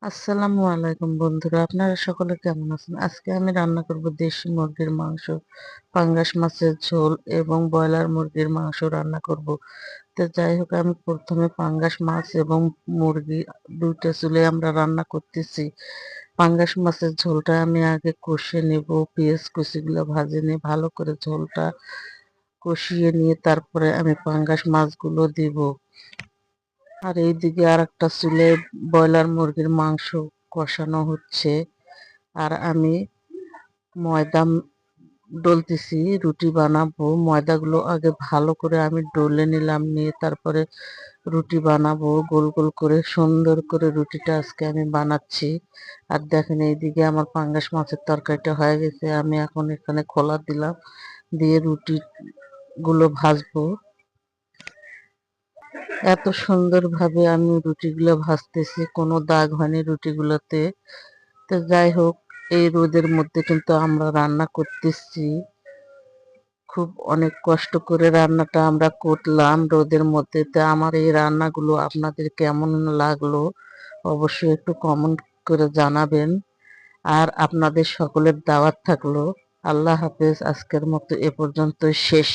আসসালামু আলাইকুম বন্ধুরা, আপনারা সকলে কেমন আছেন? আজকে আমি রান্না করব দেশি মুরগির মাংস, পাঙ্গাস মাছের ঝোল এবং ব্রয়লার মুরগির মাংস রান্না করব। তো যাই হোক, আমি প্রথমে পাঙ্গাস মাছ এবং মুরগি দুইটা চুলে আমরা রান্না করতেছি। পাঙ্গাস মাছের ঝোলটা আমি আগে কষে নেব, পেঁয়াজ কুচিগুলো ভাজে নিয়ে ভালো করে ঝোলটা কষিয়ে নিয়ে তারপরে আমি পাঙ্গাস মাছগুলো দিব। আর এইদিকে আর একটা চুলে ব্রয়লার মুরগির মাংস কষানো হচ্ছে। আর আমি ময়দা ডলতেছি, রুটি বানাবো। ময়দাগুলো আগে ভালো করে আমি ডলে নিলাম, নিয়ে তারপরে রুটি বানাবো। গোল গোল করে সুন্দর করে রুটিটা আজকে আমি বানাচ্ছি। আর দেখেন, এইদিকে আমার পাঙ্গাস মাছের তরকারিটা হয়ে গেছে। আমি এখন এখানে খোলা দিলাম, দিয়ে রুটি গুলো ভাজবো। এত সুন্দরভাবে আমি রুটিগুলো ভাজতেছি, কোনো দাগ হয়নি রুটিগুলোতে। তো যাই হোক, এই রোদের মধ্যে কিন্তু আমরা রান্না করতেছি। খুব অনেক কষ্ট করে রান্নাটা আমরা করলাম রোদের মধ্যে। তো আমার এই রান্নাগুলো আপনাদের কেমন লাগলো অবশ্যই একটু কমেন্ট করে জানাবেন। আর আপনাদের সকলের দাওয়াত থাকলো। আল্লাহ হাফেজ। আজকের মতো এ পর্যন্ত শেষ।